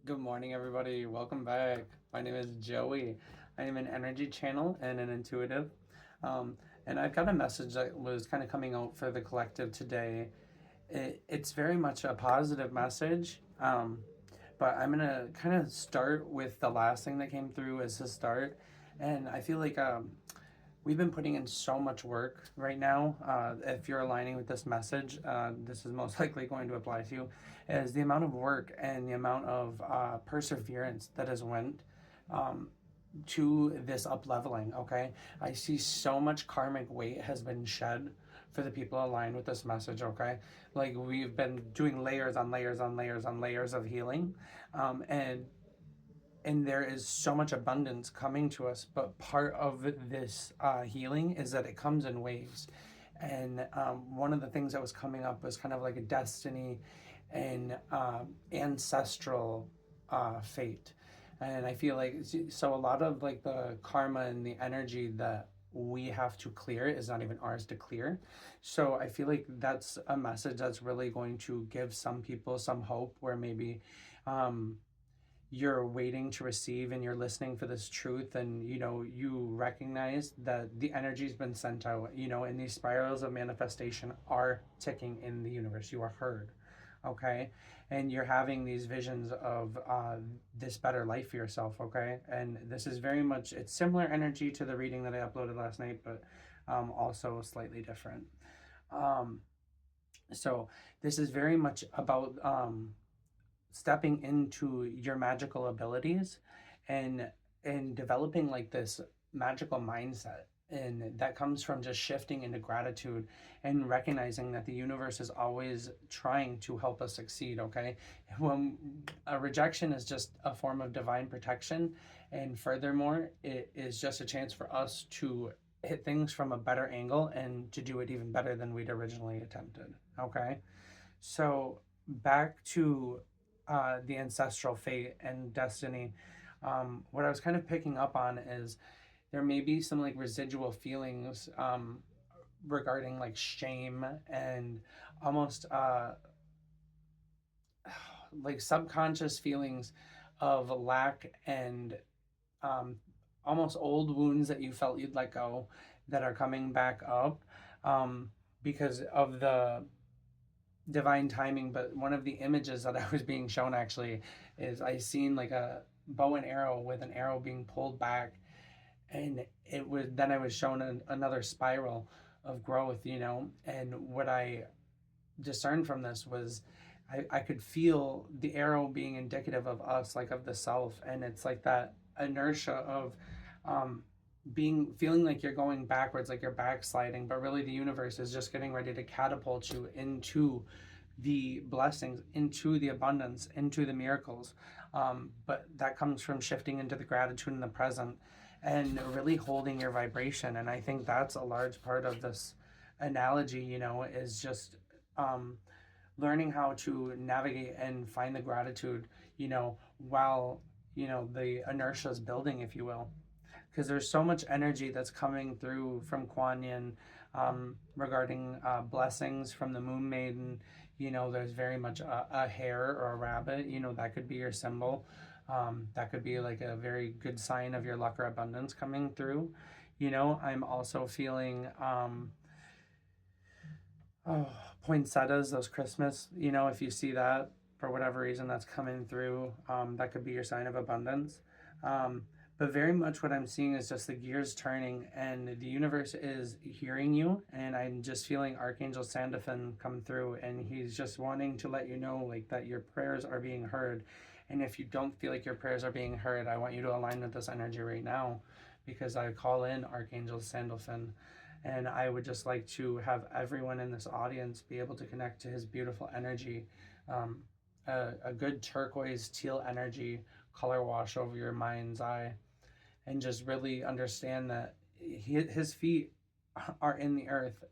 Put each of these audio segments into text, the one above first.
Good morning, everybody. Welcome back. My name is Joey. I am an energy channel and an intuitive. Um, and I've got a message that was kind of coming out for the collective today. It's very much a positive message, but I'm going to kind of start with the last thing that came through as a start. And I feel like we've been putting in so much work right now. If you're aligning with this message, this is most likely going to apply to you. Is the amount of work and the amount of perseverance that has went um, to this up leveling. Okay, I see so much karmic weight has been shed for the people aligned with this message. Okay, like we've been doing layers on layers on layers on layers of healing, and there is so much abundance coming to us, but part of this healing is that it comes in waves. And one of the things that was coming up was kind of like a destiny and ancestral fate. And I feel like, so a lot of like the karma and the energy that we have to clear is not even ours to clear. So I feel like that's a message that's really going to give some people some hope, where maybe um, you're waiting to receive and you're listening for this truth, and you recognize that the energy's been sent out, and these spirals of manifestation are ticking in the universe. You are heard. Okay, and you're having these visions of this better life for yourself. Okay, and this is very much, it's similar energy to the reading that I uploaded last night, but also slightly different. um, so this is very much about stepping into your magical abilities, and developing like this magical mindset, and that comes from just shifting into gratitude and recognizing that the universe is always trying to help us succeed. Okay, when a rejection is just a form of divine protection, and furthermore it is just a chance for us to hit things from a better angle and to do it even better than we'd originally attempted. Okay, so back to the ancestral fate and destiny. What I was kind of picking up on is there may be some like residual feelings regarding like shame and almost like subconscious feelings of lack, and um, almost old wounds that you felt you'd let go that are coming back up because of the divine timing. But one of the images that I was being shown actually is I seen like a bow and arrow with an arrow being pulled back, and it was, then I was shown another spiral of growth, and what I discerned from this was I could feel the arrow being indicative of us, like of the self, and it's like that inertia of um, being feeling like you're going backwards, like you're backsliding, but really the universe is just getting ready to catapult you into the blessings, into the abundance, into the miracles. But that comes from shifting into the gratitude in the present and really holding your vibration. And I think that's a large part of this analogy, is just um, learning how to navigate and find the gratitude, while, the inertia is building, if you will, because there's so much energy that's coming through from Kuan Yin regarding blessings from the Moon Maiden. There's very much a hare or a rabbit. That could be your symbol. That could be like a very good sign of your luck or abundance coming through. I'm also feeling oh, poinsettias, those Christmas. If you see that for whatever reason that's coming through, that could be your sign of abundance. Um, but very much what I'm seeing is just the gears turning, and the universe is hearing you. And I'm just feeling Archangel Sandalphon come through, and he's just wanting to let you know like that your prayers are being heard. And if you don't feel like your prayers are being heard, I want you to align with this energy right now, because I call in Archangel Sandalphon. And I would just like to have everyone in this audience be able to connect to his beautiful energy. Um, a good turquoise teal energy color wash over your mind's eye, and just really understand that his feet are in the earth,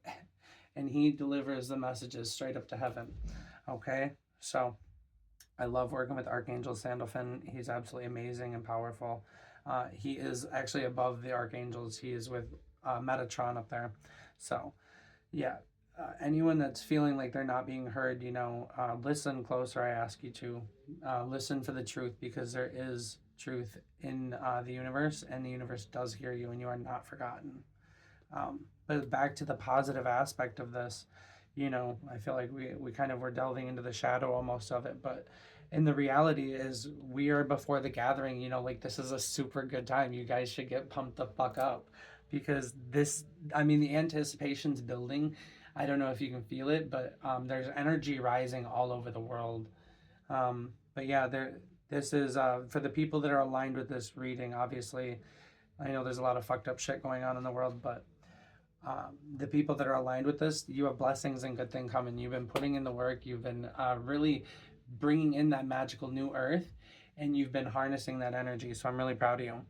and he delivers the messages straight up to heaven. Okay, so I love working with Archangel Sandalphon. He's absolutely amazing and powerful. He is actually above the archangels. He is with Metatron up there. So yeah, anyone that's feeling like they're not being heard, listen closer. I ask you to listen for the truth, because there is truth in the universe, and the universe does hear you, and you are not forgotten. But back to the positive aspect of this, I feel like we kind of were delving into the shadow almost of it, but in the reality is we are before the gathering, like this is a super good time. You guys should get pumped the fuck up, because this, I mean, the anticipation's building. I don't know if you can feel it, but there's energy rising all over the world. But yeah, this is for the people that are aligned with this reading. Obviously, I know there's a lot of fucked up shit going on in the world, but the people that are aligned with this, you have blessings and good thing coming. You've been putting in the work. You've been really bringing in that magical new earth, and you've been harnessing that energy. So I'm really proud of you.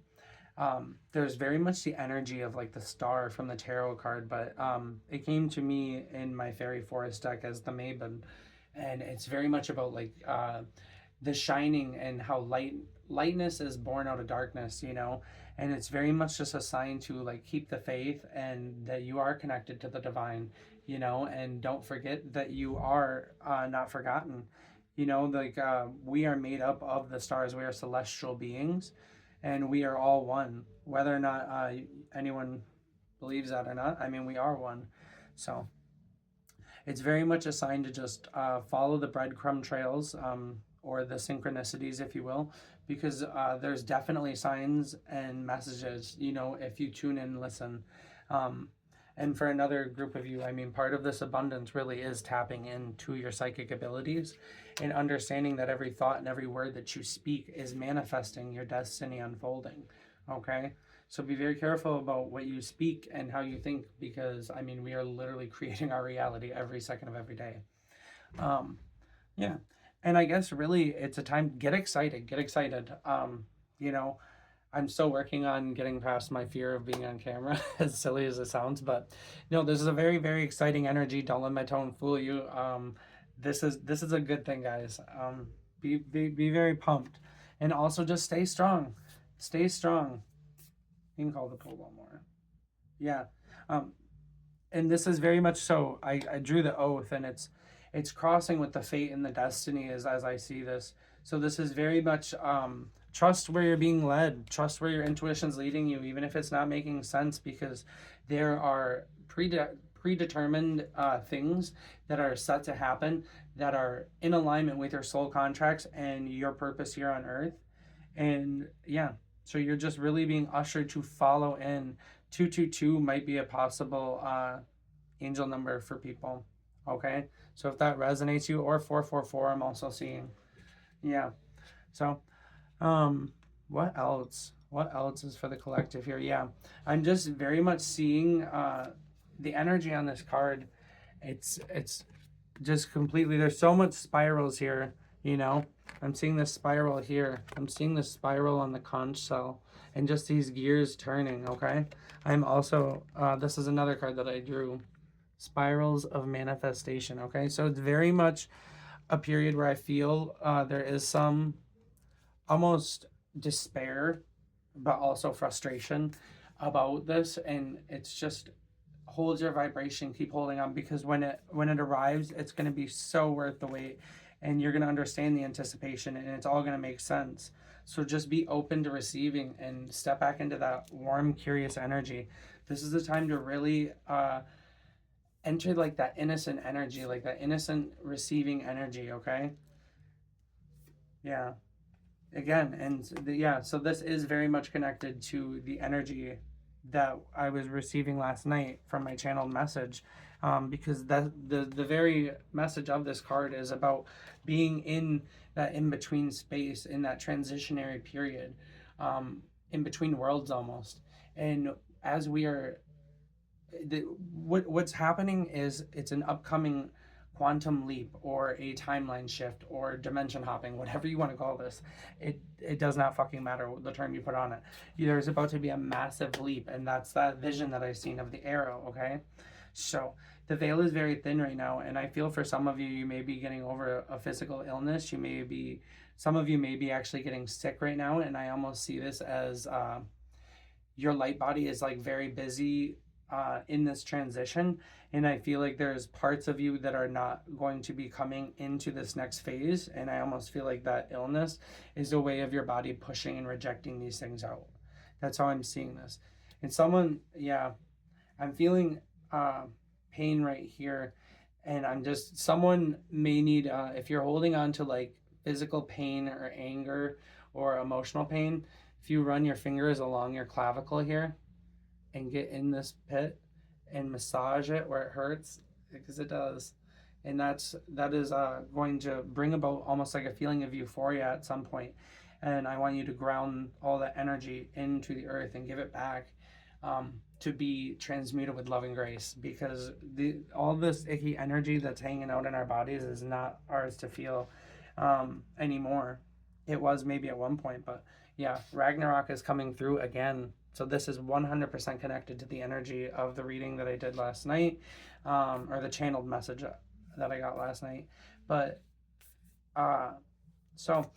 There's very much the energy of like the star from the tarot card, but it came to me in my fairy forest deck as the Maven, and it's very much about like the shining, and how lightness is born out of darkness, and it's very much just a sign to like keep the faith, and that you are connected to the divine, and don't forget that you are not forgotten. Like we are made up of the stars. We are celestial beings, and we are all one, whether or not anyone believes that or not. I mean, we are one. So it's very much a sign to just follow the breadcrumb trails, or the synchronicities, if you will, because there's definitely signs and messages, if you tune in and listen. And for another group of you, I mean, part of this abundance really is tapping into your psychic abilities, and understanding that every thought and every word that you speak is manifesting your destiny unfolding. Okay? So be very careful about what you speak and how you think, because, I mean, we are literally creating our reality every second of every day. Yeah. And I guess really it's a time, get excited. I'm still working on getting past my fear of being on camera, as silly as it sounds, but this is a very, very exciting energy. Don't let my tone fool you. This is a good thing, guys. Be very pumped, and also just stay strong. Stay strong. You can call the pull one more. Yeah. And this is very much so. I drew the oath, and it's crossing with the fate and the destiny as I see this. So this is very much trust where you're being led. Trust where your intuition's leading you, even if it's not making sense, because there are predetermined things that are set to happen, that are in alignment with your soul contracts and your purpose here on earth. And yeah, so you're just really being ushered to follow in. 222 might be a possible angel number for people. Okay, so if that resonates you, or 444, I'm also seeing. Yeah. So what else is for the collective here? Yeah, I'm just very much seeing the energy on this card. It's just completely, there's so much spirals here. I'm seeing this spiral here. I'm seeing this spiral on the conch shell, and just these gears turning. Okay, I'm also this is another card that I drew, spirals of manifestation. Okay, so it's very much a period where I feel there is some almost despair, but also frustration about this, and it's just hold your vibration, keep holding on, because when it arrives, it's going to be so worth the wait, and you're going to understand the anticipation, and it's all going to make sense. So just be open to receiving and step back into that warm, curious energy. This is the time to really enter like that innocent energy, like that innocent receiving energy. Okay. Yeah. Again, and so this is very much connected to the energy that I was receiving last night from my channeled message, because the very message of this card is about being in that in-between space, in that transitionary period, in between worlds almost. And as we are, what's happening is it's an upcoming quantum leap, or a timeline shift, or dimension hopping, whatever you want to call this. It does not fucking matter the term you put on it. There's about to be a massive leap, and that's that vision that I've seen of the arrow. Okay, so the veil is very thin right now, and I feel for some of you, you may be getting over a physical illness. Some of you may be actually getting sick right now, and I almost see this as your light body is like very busy in this transition. And I feel like there's parts of you that are not going to be coming into this next phase. And I almost feel like that illness is a way of your body pushing and rejecting these things out. That's how I'm seeing this. And someone, yeah, I'm feeling pain right here. And I'm just, someone may need, if you're holding on to like physical pain or anger or emotional pain, if you run your fingers along your clavicle here and get in this pit and massage it where it hurts, because it does, and that is going to bring about almost like a feeling of euphoria at some point. And I want you to ground all that energy into the earth and give it back, to be transmuted with love and grace, because all this icky energy that's hanging out in our bodies is not ours to feel anymore. It was maybe at one point, but yeah, Ragnarok is coming through again. So this is 100% connected to the energy of the reading that I did last night, or the channeled message that I got last night. But so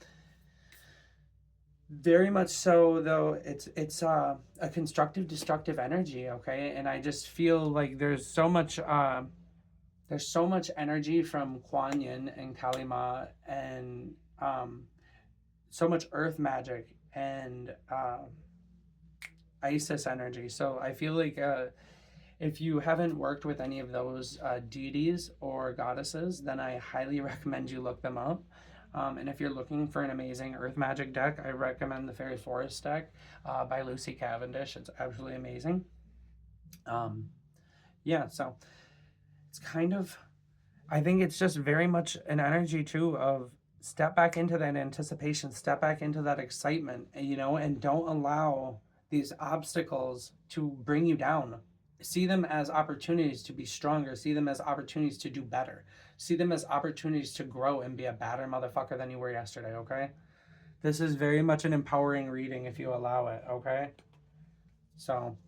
very much so, though, it's a constructive destructive energy, okay? And I just feel like there's so much energy from Kuan Yin and Kali Ma, and so much earth magic and Isis energy. So I feel like if you haven't worked with any of those deities or goddesses, then I highly recommend you look them up. And if you're looking for an amazing earth magic deck, I recommend the Fairy Forest deck by Lucy Cavendish. It's absolutely amazing. Yeah, so it's kind of, I think it's just very much an energy too of step back into that anticipation, step back into that excitement, you know, and don't allow these obstacles to bring you down. See them as opportunities to be stronger. See them as opportunities to do better. See them as opportunities to grow and be a badder motherfucker than you were yesterday, okay? This is very much an empowering reading if you allow it, okay? So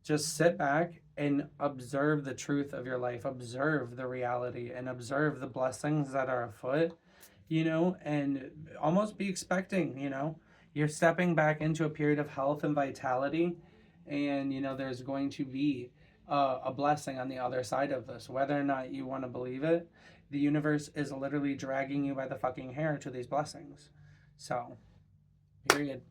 just sit back and observe the truth of your life. Observe the reality and observe the blessings that are afoot, you know, and almost be expecting, you know. You're stepping back into a period of health and vitality, and you know there's going to be a blessing on the other side of this, whether or not you want to believe it. The universe is literally dragging you by the fucking hair to these blessings. So period.